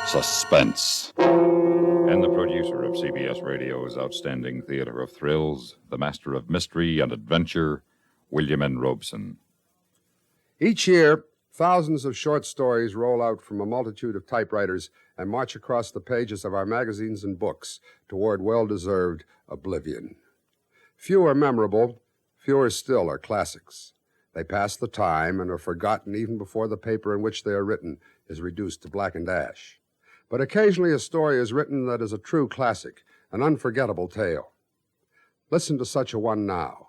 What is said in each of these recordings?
Suspense. And the producer of CBS Radio's outstanding theater of thrills, the master of mystery and adventure, William N. Robeson. Each year, thousands of short stories roll out from a multitude of typewriters and march across the pages of our magazines and books toward well-deserved oblivion. Few are memorable, fewer still are classics. They pass the time and are forgotten even before the paper in which they are written is reduced to blackened ash. But occasionally a story is written that is a true classic, an unforgettable tale. Listen to such a one now.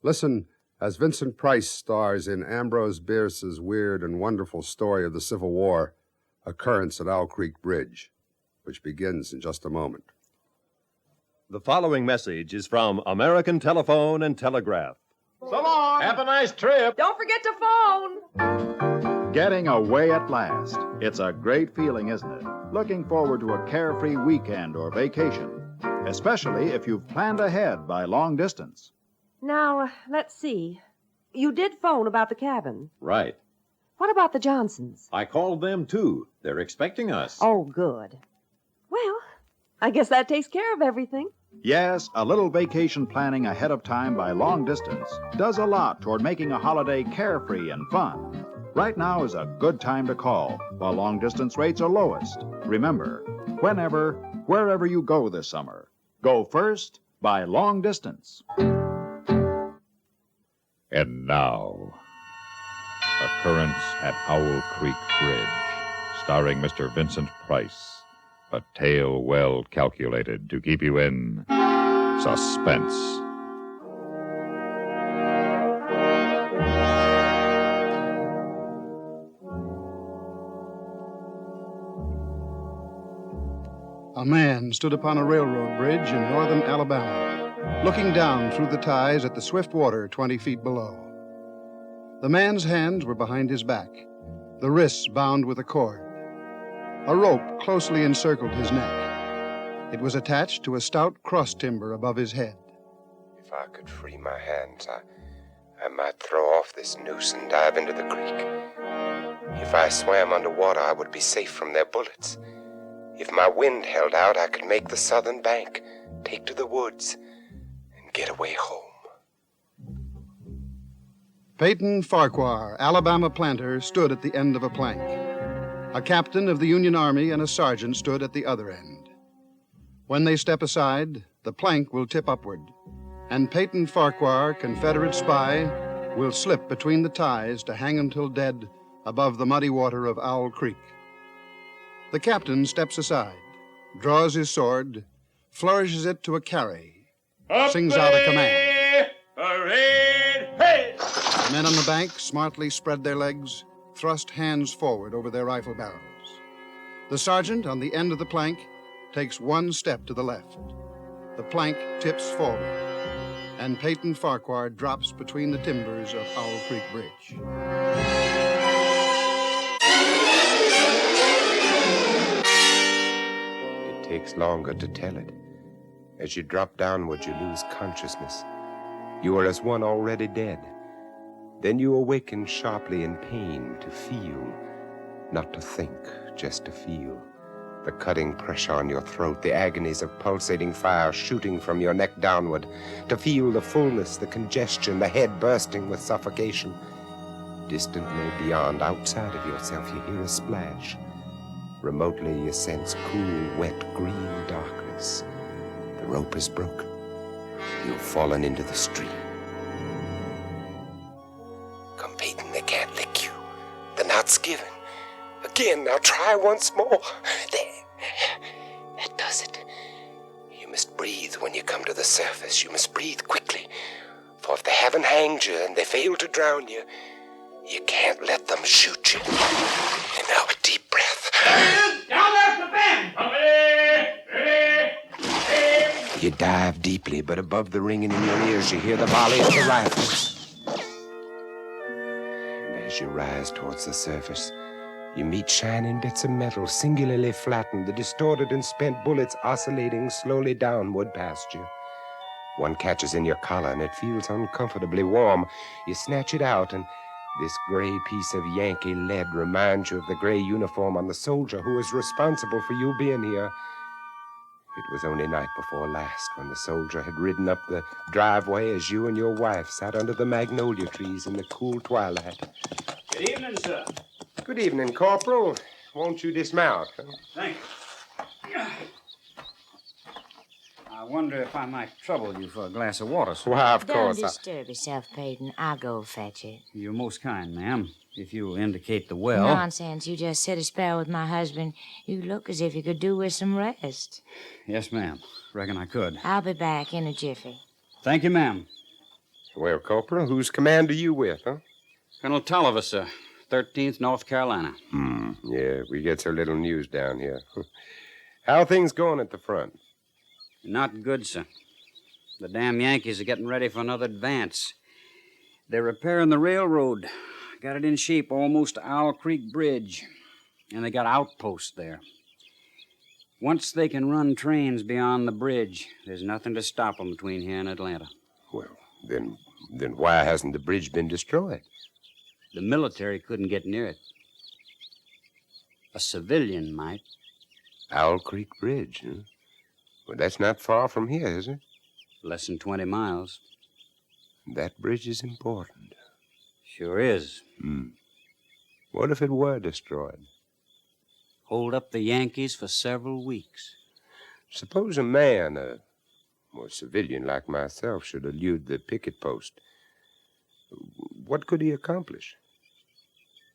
Listen as Vincent Price stars in Ambrose Bierce's weird and wonderful story of the Civil War, Occurrence at Owl Creek Bridge, which begins in just a moment. The following message is from American Telephone and Telegraph. So long. Have a nice trip. Don't forget to phone. Getting away at last. It's a great feeling, isn't it? Looking forward to a carefree weekend or vacation, especially if you've planned ahead by long distance. Now, let's see. You did phone about the cabin. Right. What about the Johnsons? I called them, too. They're expecting us. Oh, good. Well, I guess that takes care of everything. Yes, a little vacation planning ahead of time by long distance does a lot toward making a holiday carefree and fun. Right now is a good time to call while long-distance rates are lowest. Remember, whenever, wherever you go this summer, go first by long distance. And now, Occurrence at Owl Creek Bridge, starring Mr. Vincent Price. A tale well calculated to keep you in suspense. A man stood upon a railroad bridge in northern Alabama, looking down through the ties at the swift water 20 feet below. The man's hands were behind his back, the wrists bound with a cord. A rope closely encircled his neck. It was attached to a stout cross timber above his head. If I could free my hands, I might throw off this noose and dive into the creek. If I swam underwater, I would be safe from their bullets. If my wind held out, I could make the southern bank, take to the woods, and get away home. Paton Farquar, Alabama planter, stood at the end of a plank. A captain of the Union Army and a sergeant stood at the other end. When they step aside, the plank will tip upward, and Paton Farquar, Confederate spy, will slip between the ties to hang until dead above the muddy water of Owl Creek. The captain steps aside, draws his sword, flourishes it to a carry, sings out a command. The men on the bank smartly spread their legs, thrust hands forward over their rifle barrels. The sergeant on the end of the plank takes one step to the left. The plank tips forward, and Paton Farquar drops between the timbers of Owl Creek Bridge. It takes longer to tell it. As you drop downward, you lose consciousness. You are as one already dead. Then you awaken sharply in pain to feel, not to think, just to feel. The cutting pressure on your throat, the agonies of pulsating fire shooting from your neck downward, to feel the fullness, the congestion, the head bursting with suffocation. Distantly beyond, outside of yourself, you hear a splash. Remotely, you sense cool, wet, green darkness. The rope is broken. You've fallen into the stream. Paton, they can't lick you. The knot's given. Again, now try once more. There. That does it. You must breathe when you come to the surface. You must breathe quickly. For if they haven't hanged you and they fail to drown you, you can't let them shoot you. And now a deep breath. Down there at the bend. You dive deeply, but above the ringing in your ears, you hear the volley of the rifles. As you rise towards the surface, you meet shining bits of metal, singularly flattened, the distorted and spent bullets oscillating slowly downward past you. One catches in your collar, and it feels uncomfortably warm. You snatch it out, and This gray piece of Yankee lead reminds you of the gray uniform on the soldier who was responsible for you being here. It was only night before last when the soldier had ridden up the driveway as you and your wife sat under the magnolia trees in the cool twilight. Good evening, sir. Good evening, Corporal. Won't you dismount? Huh? Thank you. I wonder if I might trouble you for a glass of water, sir. Why, of Don't course. disturb yourself, Paton. I'll go fetch it. You're most kind, ma'am. If you'll indicate the well. Nonsense. You just sit a spell with my husband. You look as if you could do with some rest. Yes, ma'am. Reckon I could. I'll be back in a jiffy. Thank you, ma'am. Well, Corporal, whose command are you with, huh? Colonel Tolliver, sir. 13th North Carolina. Yeah, we get so little news down here. How are things going at the front? Not good, sir. The damn Yankees are getting ready for another advance. They're repairing the railroad. Got it in shape almost to Owl Creek Bridge. And they got outposts there. Once they can run trains beyond the bridge, there's nothing to stop them between here and Atlanta. Well, then why hasn't the bridge been destroyed? The military couldn't get near it. A civilian might. Owl Creek Bridge, huh? Well, that's not far from here, is it? Less than 20 miles. That bridge is important. Sure is. What if it were destroyed? Hold up the Yankees for several weeks. Suppose a man, a civilian like myself, should elude the picket post. What could he accomplish?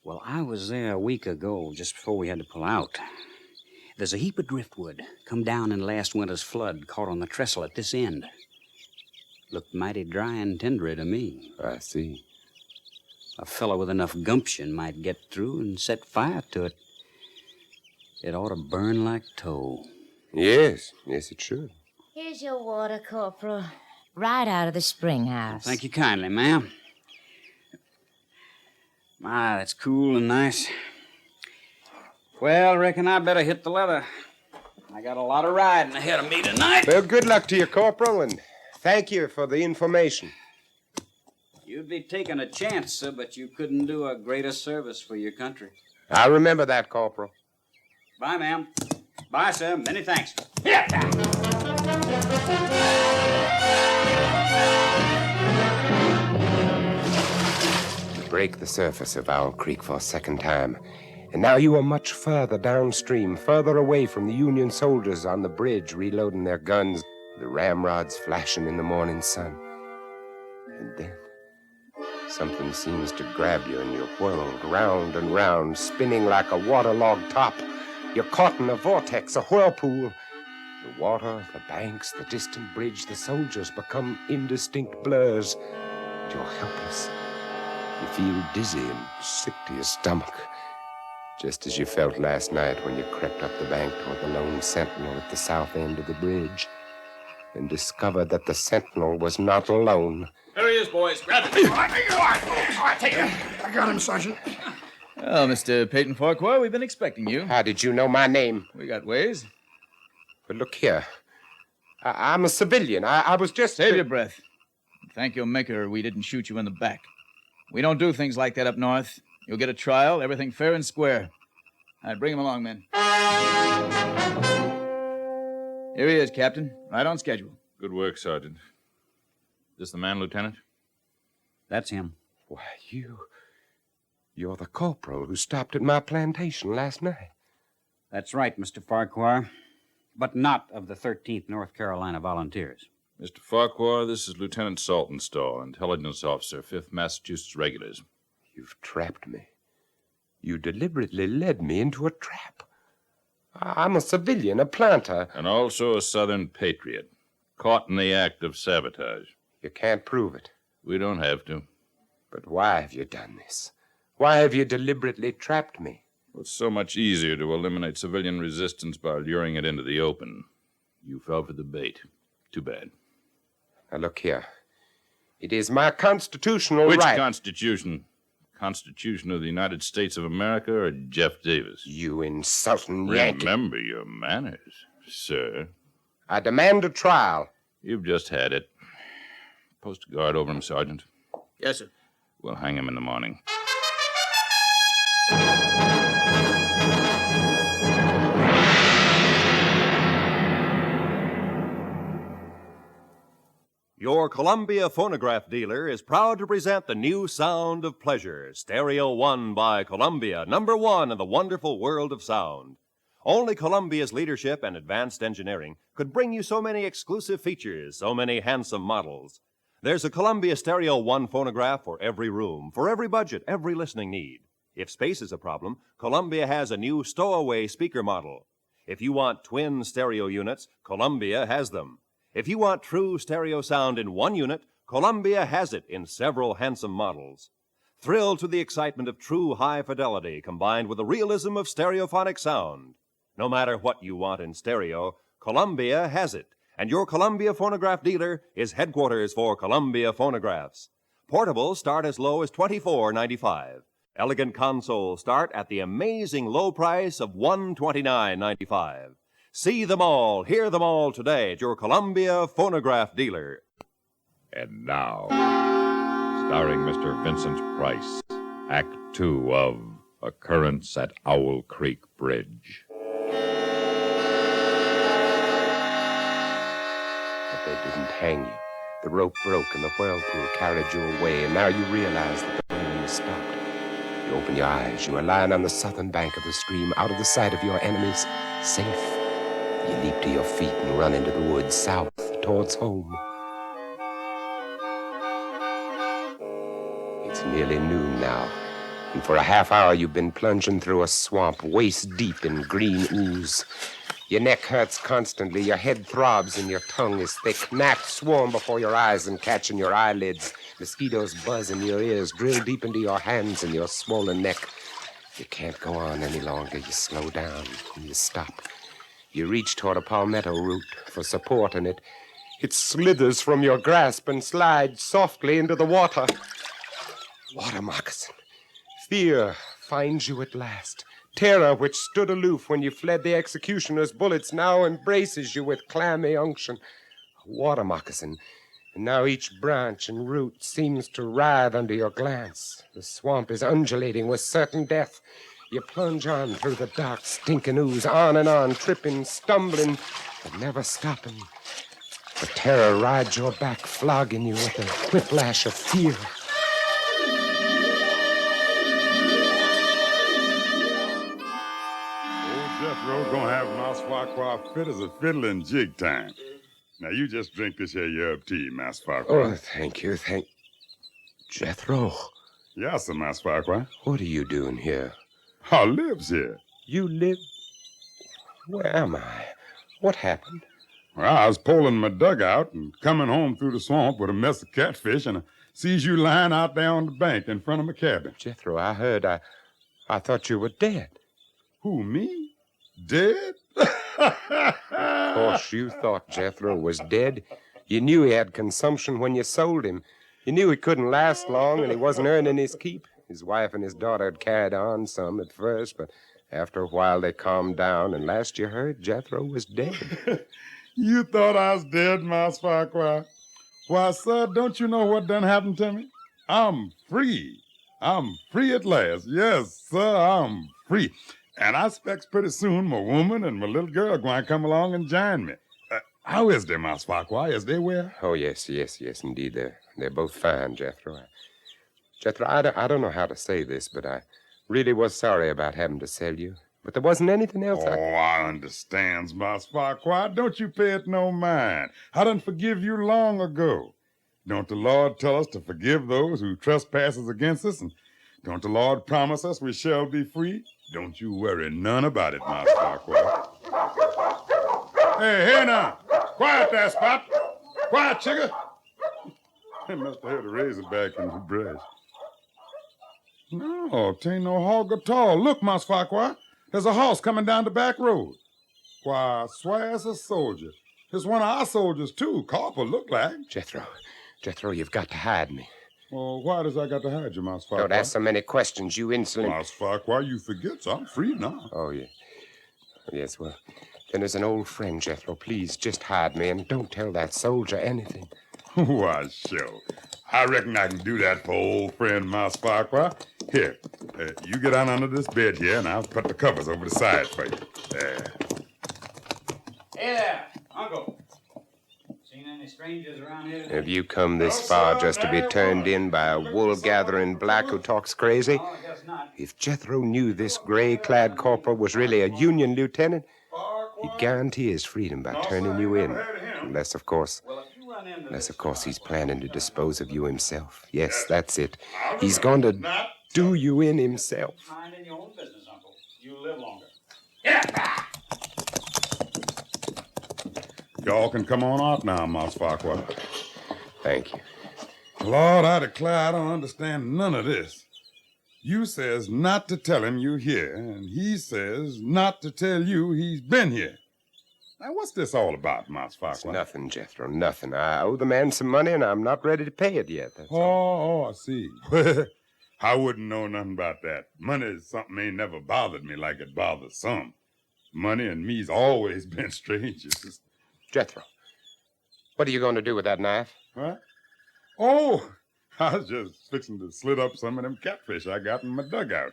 Well, I was there a week ago, just before we had to pull out. There's a heap of driftwood come down in last winter's flood, caught on the trestle at this end. Looked mighty dry and tendery to me. I see. A fellow with enough gumption might get through and set fire to it. It ought to burn like tow. Yes, it should. Here's your water, Corporal. Right out of the spring house. Thank you kindly, ma'am. My, that's cool and nice. Well, reckon I better hit the leather. I got a lot of riding ahead of me tonight. Well, good luck to you, Corporal, and thank you for the information. You'd be taking a chance, sir, but you couldn't do a greater service for your country. I remember that, Corporal. Bye, ma'am. Bye, sir. Many thanks. Break the surface of Owl Creek for a second time. And now you are much further downstream, further away from the Union soldiers on the bridge reloading their guns, the ramrods flashing in the morning sun. And then something seems to grab you and you're whirled round and round, spinning like a waterlogged top. You're caught in a vortex, a whirlpool. The water, the banks, the distant bridge, the soldiers become indistinct blurs. And you're helpless. You feel dizzy and sick to your stomach. Just as you felt last night when you crept up the bank toward the lone sentinel at the south end of the bridge and discovered that the sentinel was not alone. There he is, boys. Grab him. Take him. I got him, Sergeant. Well, Mr. Paton Farquar, we've been expecting you. How did you know my name? We got ways. But look here. I'm a civilian. I was just... Save your breath. Thank your maker we didn't shoot you in the back. We don't do things like that up north. You'll get a trial, everything fair and square. All right, bring him along, men. Here he is, Captain. Right on schedule. Good work, Sergeant. This the man, Lieutenant? That's him. Why, you're the corporal who stopped at my plantation last night. That's right, Mr. Farquar. But not of the 13th North Carolina Volunteers. Mr. Farquar, this is Lieutenant Saltonstall, intelligence officer, 5th Massachusetts Regulars. You've trapped me. You deliberately led me into a trap. I'm a civilian, a planter. And also a Southern patriot, caught in the act of sabotage. You can't prove it. We don't have to. But why have you done this? Why have you deliberately trapped me? Well, it's so much easier to eliminate civilian resistance by luring it into the open. You fell for the bait. Too bad. Now, look here. It is my constitutional Which right... Constitution? Constitution of the United States of America or Jeff Davis? You insulting Yankee. Remember your manners, sir. I demand a trial. You've just had it. Post a guard over him, Sergeant. Yes, sir. We'll hang him in the morning. Your Columbia phonograph dealer is proud to present the new sound of pleasure, Stereo 1 by Columbia, #1 in the wonderful world of sound. Only Columbia's leadership and advanced engineering could bring you so many exclusive features, so many handsome models. There's a Columbia Stereo 1 phonograph for every room, for every budget, every listening need. If space is a problem, Columbia has a new stowaway speaker model. If you want twin stereo units, Columbia has them. If you want true stereo sound in one unit, Columbia has it in several handsome models. Thrill to the excitement of true high fidelity combined with the realism of stereophonic sound. No matter what you want in stereo, Columbia has it, and your Columbia phonograph dealer is headquarters for Columbia phonographs. Portables start as low as $24.95. Elegant consoles start at the amazing low price of $129.95. See them all, hear them all today at your Columbia phonograph dealer. And now, starring Mr. Vincent Price, Act 2 of Occurrence at Owl Creek Bridge. But they didn't hang you. The rope broke and the whirlpool carried you away, and now you realize that the burning has stopped. You open your eyes. You are lying on the southern bank of the stream, out of the sight of your enemies, safe. You leap to your feet and run into the woods south towards home. It's nearly noon now, and for a half hour you've been plunging through a swamp waist deep in green ooze. Your neck hurts constantly, your head throbs, and your tongue is thick. Gnats swarm before your eyes and catch in your eyelids. Mosquitoes buzz in your ears, drill deep into your hands and your swollen neck. You can't go on any longer. You slow down and you stop. You reach toward a palmetto root for support, and it slithers from your grasp and slides softly into the water. Water moccasin. Fear finds you at last. Terror, which stood aloof when you fled the executioner's bullets, now embraces you with clammy unction. Water moccasin. And now each branch and root seems to writhe under your glance. The swamp is undulating with certain death. You plunge on through the dark, stinking ooze, on and on, tripping, stumbling, but never stopping. The terror rides your back, flogging you with a whiplash of fear. Old Jethro's gonna have Mas Farquar fit as a fiddle in jig time. Now, you just drink this here yerb tea, Mas Farquar. Oh, thank you, Jethro. Yes, sir, Mas Farquar. What are you doing here? I lives here. You live? Where am I? What happened? Well, I was pulling my dugout and coming home through the swamp with a mess of catfish, and I sees you lying out there on the bank in front of my cabin. Jethro, I heard. I thought you were dead. Who, me? Dead? Of course you thought Jethro was dead. You knew he had consumption when you sold him. You knew he couldn't last long and he wasn't earning his keep. His wife and his daughter had carried on some at first, but after a while they calmed down, and last you heard, Jethro was dead. You thought I was dead, Mas Farquar? Why, sir, don't you know what done happened to me? I'm free. I'm free at last. Yes, sir, I'm free. And I expect pretty soon my woman and my little girl going to come along and join me. How is they, Mas Farquar? Is they well? Oh, yes, indeed. They're both fine, Jethro. Jethro, I don't know how to say this, but I really was sorry about having to sell you. But there wasn't anything else I understands, Mas Farquar. Don't you pay it no mind. I done forgive you long ago. Don't the Lord tell us to forgive those who trespasses against us? And don't the Lord promise us we shall be free? Don't you worry none about it, Mas Farquar. Hey, here now. Quiet there, Spot. Quiet, chigger. I must have heard a razorback in the brush. No, 'tain't no hog at all. Look, Mas Farquar. There's a horse coming down the back road. Why, swears a soldier. It's one of our soldiers, too. Corporal look like. Jethro, you've got to hide me. Well, why does I got to hide you, Mas Farquar? Don't ask so many questions, you insolent... Mas Farquar, you forget, so I'm free now. Oh, yeah. Yes, well, then as an old friend, Jethro, please just hide me and don't tell that soldier anything. Why, sure. I reckon I can do that for old friend Mouse Farquar. Here, you get on under this bed here, and I'll put the covers over the sides for you. There. Hey there, Uncle. Seen any strangers around here today? Have you come this far just to be turned in by a wool-gathering black who talks crazy? No, I guess not. If Jethro knew this gray-clad corporal was really a Union lieutenant, he'd guarantee his freedom by turning you in. Unless, of course, he's planning to dispose of you himself. Yes, that's it. He's going to do you in himself. Mind in your own business, Uncle. You live longer. Y'all can come on out now, Mouse Farquar. Thank you. Lord, I declare I don't understand none of this. You says not to tell him you here, and he says not to tell you he's been here. Now, what's this all about, Mouse Farquar? It's nothing, Jethro, nothing. I owe the man some money, and I'm not ready to pay it yet. That's all. Oh, I see. I wouldn't know nothing about that. Money is something ain't never bothered me like it bothers some. Money and me's always been strangers. Jethro, what are you going to do with that knife? What? Oh, I was just fixing to slit up some of them catfish I got in my dugout.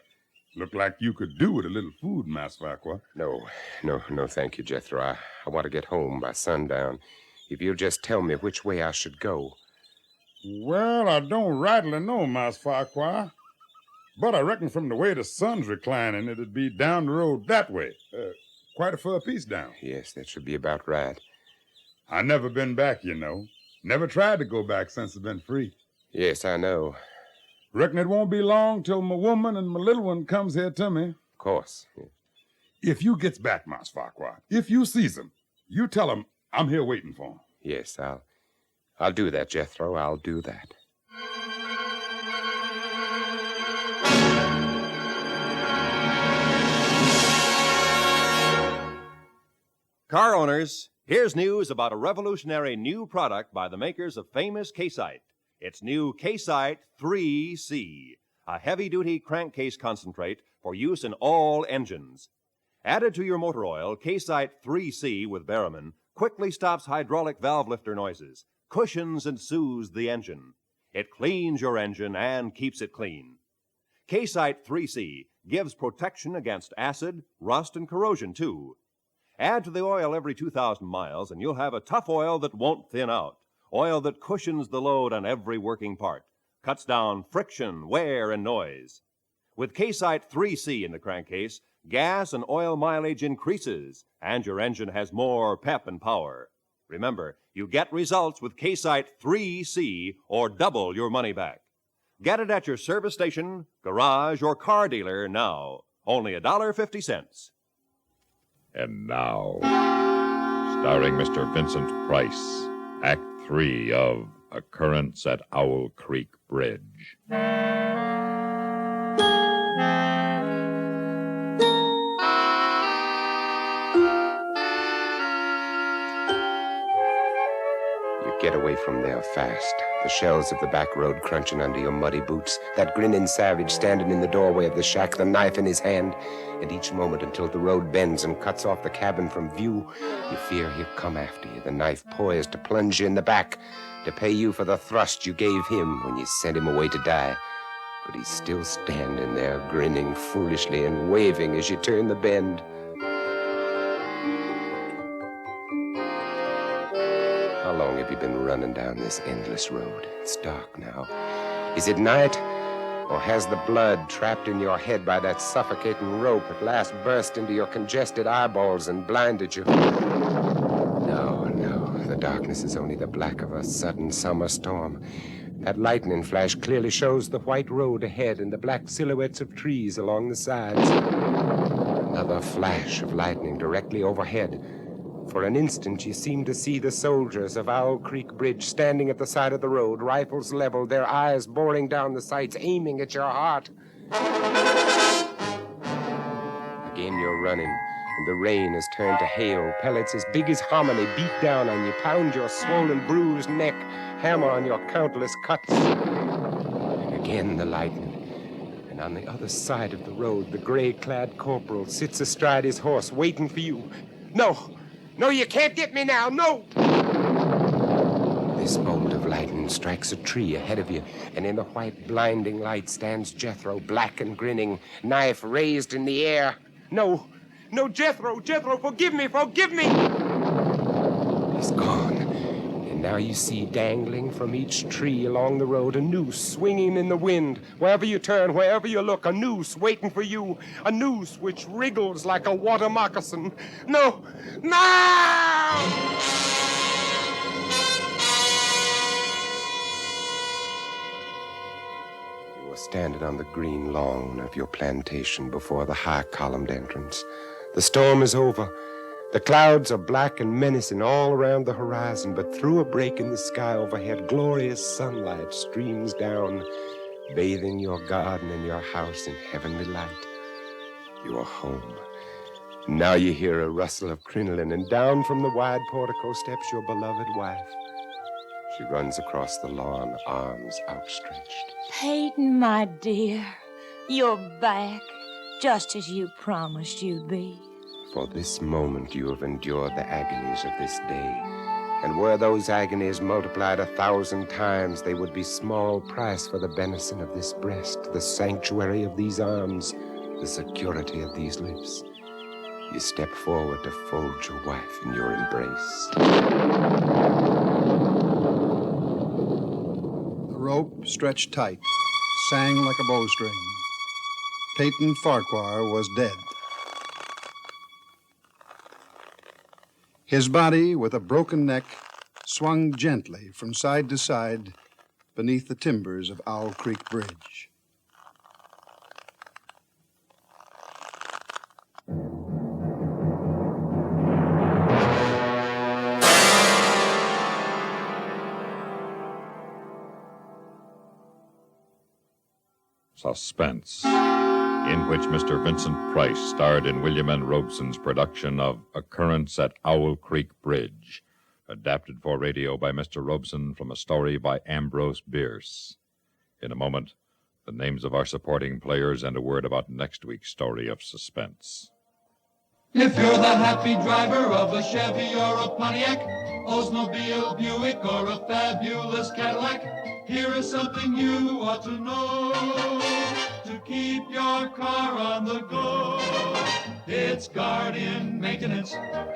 Looked like you could do with a little food, Mass Farquar. No, thank you, Jethro. I want to get home by sundown. If you'll just tell me which way I should go. Well, I don't rightly know, Mass Farquar. But I reckon from the way the sun's reclining, it'd be down the road that way. Quite a fur piece down. Yes, that should be about right. I never been back, you know. Never tried to go back since I've been free. Yes, I know. Reckon it won't be long till my woman and my little one comes here to me. Of course. Yeah. If you gets back, Mouse Farquar, if you sees him, you tell him I'm here waiting for him. Yes, I'll do that, Jethro. I'll do that. Car owners, here's news about a revolutionary new product by the makers of famous K-Site. It's new K-Site 3C, a heavy-duty crankcase concentrate for use in all engines. Added to your motor oil, K-Site 3C with Barrowman quickly stops hydraulic valve lifter noises, cushions and soothes the engine. It cleans your engine and keeps it clean. K-Site 3C gives protection against acid, rust, and corrosion, too. Add to the oil every 2,000 miles, and you'll have a tough oil that won't thin out. Oil that cushions the load on every working part, cuts down friction, wear, and noise. With K-Site 3C in the crankcase, gas and oil mileage increases, and your engine has more pep and power. Remember, you get results with K-Site 3C or double your money back. Get it at your service station, garage, or car dealer now. Only $1.50. And now, starring Mr. Vincent Price, Act 3 of Occurrence at Owl Creek Bridge. Get away from there fast. The shells of the back road crunching under your muddy boots, that grinning savage standing in the doorway of the shack, the knife in his hand, and each moment until the road bends and cuts off the cabin from view, you fear he'll come after you, the knife poised to plunge you in the back, to pay you for the thrust you gave him when you sent him away to die. But he's still standing there, grinning foolishly and waving as you turn the bend. How long have you been running down this endless road? It's dark now. Is it night? Or has the blood trapped in your head by that suffocating rope at last burst into your congested eyeballs and blinded you? No, the darkness is only the black of a sudden summer storm. That lightning flash clearly shows the white road ahead and the black silhouettes of trees along the sides. Another flash of lightning directly overhead. For an instant, you seem to see the soldiers of Owl Creek Bridge standing at the side of the road, rifles leveled, their eyes boring down the sights, aiming at your heart. Again, you're running, and the rain has turned to hail. Pellets as big as hominy beat down on you, pound your swollen, bruised neck, hammer on your countless cuts. And again, the lightning. And on the other side of the road, the gray-clad corporal sits astride his horse, waiting for you. No, you can't get me now, no! This bolt of light lightning strikes a tree ahead of you, and in the white, blinding light stands Jethro, black and grinning, knife raised in the air. No, Jethro, forgive me! He's gone. And now you see dangling from each tree along the road a noose swinging in the wind. Wherever you turn, wherever you look, a noose waiting for you. A noose which wriggles like a water moccasin. No! You were standing on the green lawn of your plantation before the high-columned entrance. The storm is over. The clouds are black and menacing all around the horizon, but through a break in the sky overhead, glorious sunlight streams down, bathing your garden and your house in heavenly light. You are home. Now you hear a rustle of crinoline, and down from the wide portico steps your beloved wife. She runs across the lawn, arms outstretched. Paton, my dear, you're back, just as you promised you'd be. For this moment you have endured the agonies of this day. And were those agonies multiplied 1,000 times, they would be small price for the benison of this breast, the sanctuary of these arms, the security of these lips. You step forward to fold your wife in your embrace. The rope, stretched tight, sang like a bowstring. Paton Farquar was dead. His body, with a broken neck, swung gently from side to side beneath the timbers of Owl Creek Bridge. Suspense, in which Mr. Vincent Price starred in William N. Robeson's production of Occurrence at Owl Creek Bridge, adapted for radio by Mr. Robeson from a story by Ambrose Bierce. In a moment, the names of our supporting players and a word about next week's story of Suspense. If you're the happy driver of a Chevy or a Pontiac, Oldsmobile, Buick, or a fabulous Cadillac, here is something you ought to know to keep your car on the go. It's Guardian Maintenance, the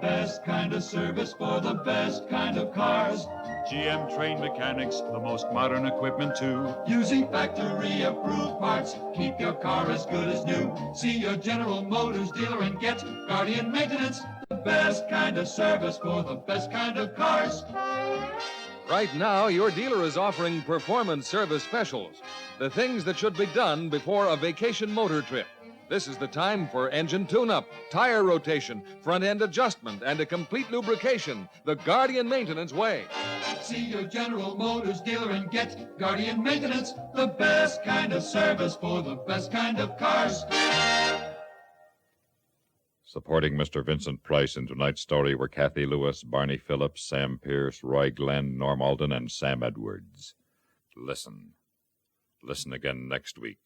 best kind of service for the best kind of cars. GM trained mechanics, the most modern equipment too. Using factory-approved parts, keep your car as good as new. See your General Motors dealer and get Guardian Maintenance, the best kind of service for the best kind of cars. Right now, your dealer is offering performance service specials, the things that should be done before a vacation motor trip. This is the time for engine tune-up, tire rotation, front-end adjustment, and a complete lubrication, the Guardian Maintenance way. See your General Motors dealer and get Guardian Maintenance, the best kind of service for the best kind of cars. Supporting Mr. Vincent Price in tonight's story were Cathy Lewis, Barney Phillips, Sam Pierce, Roy Glenn, Norm Alden, and Sam Edwards. Listen again next week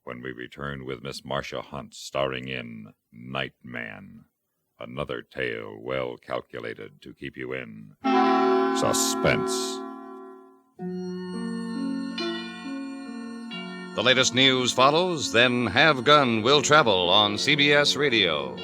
when we return with Miss Marcia Hunt starring in Nightman, another tale well calculated to keep you in suspense. The latest news follows, then Have Gun Will Travel on CBS Radio.